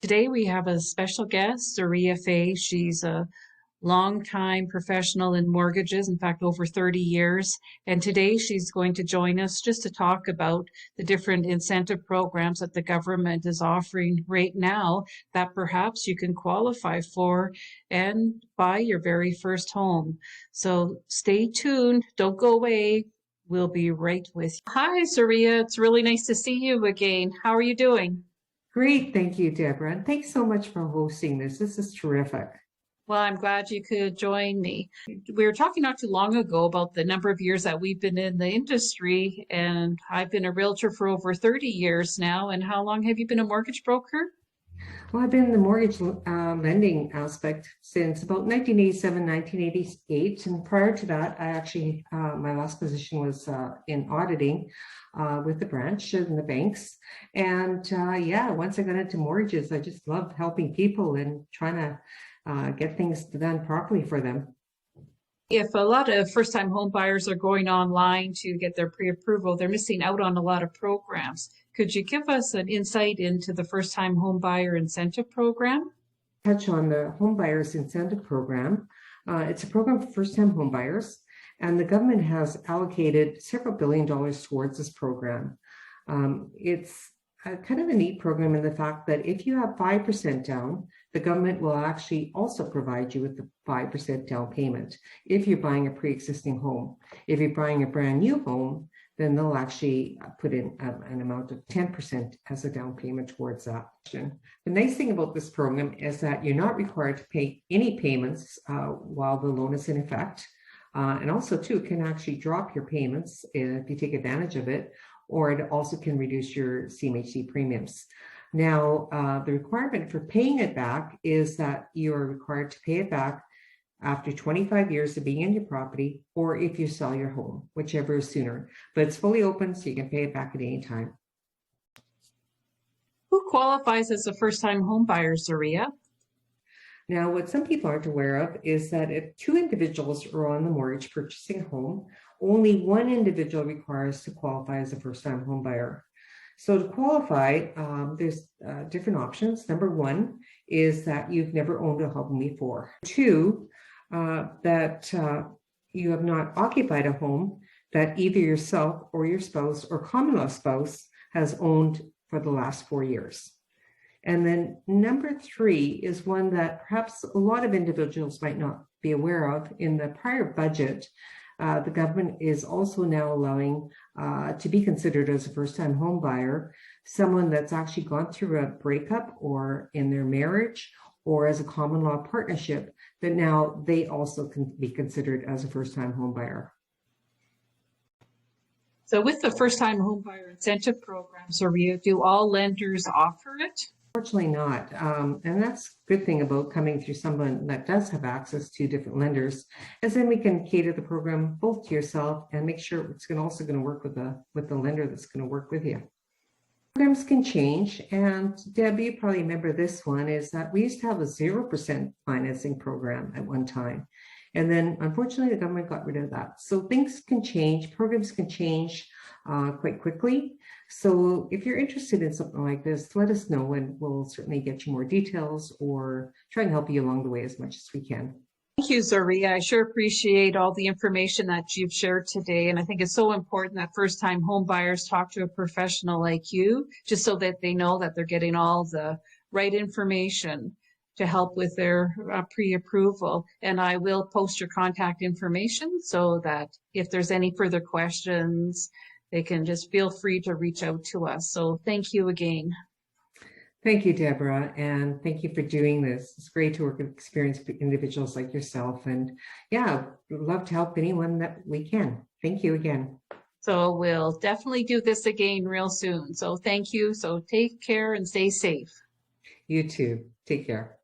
Today we have a special guest, Zaria Fay. She's a longtime professional in mortgages, in fact, over 30 years. And today she's going to join us just to talk about the different incentive programs that the government is offering right now that perhaps you can qualify for and buy your very first home. So stay tuned. Don't go away. We'll be right with you. Hi, Zaria. It's really nice to see you again. How are you doing? Great, thank you, Deborah. And thanks so much for hosting this. This is terrific. Well, I'm glad you could join me. We were talking not too long ago about the number of years that we've been in the industry, and I've been a realtor for over 30 years now. And how long have you been a mortgage broker? Well, I've been in the mortgage lending aspect since about 1987, 1988. And prior to that, my last position was in auditing with the branch and the banks. And yeah, once I got into mortgages, I just loved helping people and trying to get things done properly for them. If a lot of first-time home buyers are going online to get their pre-approval, they're missing out on a lot of programs. Could you give us an insight into the first-time home buyer incentive program? Touch on the Home Buyers Incentive Program. It's a program for first-time home buyers, and the government has allocated several $billions towards this program. It's kind of a neat program in the fact that if you have 5% down, the government will actually also provide you with the 5% down payment if you're buying a pre-existing home. If you're buying a brand new home, then they'll actually put in an amount of 10% as a down payment towards that. The nice thing about this program is that you're not required to pay any payments while the loan is in effect. And also, too, it can actually drop your payments if you take advantage of it, or it also can reduce your CMHC premiums. Now, the requirement for paying it back is that you are required to pay it back after 25 years of being in your property, or if you sell your home, whichever is sooner. But it's fully open, so you can pay it back at any time. Who qualifies as a first-time home buyer, Zaria? Now, what some people aren't aware of is that if two individuals are on the mortgage purchasing a home, only one individual requires to qualify as a first-time home buyer. So to qualify, there's different options. Number one is that you've never owned a home before. Two, that you have not occupied a home that either yourself or your spouse or common law spouse has owned for the last 4 years. And then number three is one that perhaps a lot of individuals might not be aware of. In the prior budget, the government is also now allowing to be considered as a first-time home buyer, someone that's actually gone through a breakup or in their marriage or as a common law partnership, that now they also can be considered as a first-time home buyer. So with the first-time home buyer incentive program, Zaria, do all lenders offer it? Unfortunately not. And that's a good thing about coming through someone that does have access to different lenders, is then we can cater the program both to yourself and make sure it's also going to work with the lender that's going to work with you. Programs can change, and Deb, you probably remember this one, is that we used to have a 0% financing program at one time. And then unfortunately, the government got rid of that. So things can change, programs can change quite quickly. So if you're interested in something like this, let us know and we'll certainly get you more details or try and help you along the way as much as we can. Thank you, Zaria. I sure appreciate all the information that you've shared today. And I think it's so important that first-time home buyers talk to a professional like you, just so that they know that they're getting all the right information to help with their pre-approval. And I will post your contact information so that if there's any further questions, they can just feel free to reach out to us. So thank you again. Thank you, Deborah, and thank you for doing this. It's great to work with experienced individuals like yourself. And yeah, we'd love to help anyone that we can. Thank you again. So we'll definitely do this again real soon. So thank you. So take care and stay safe. You too. Take care.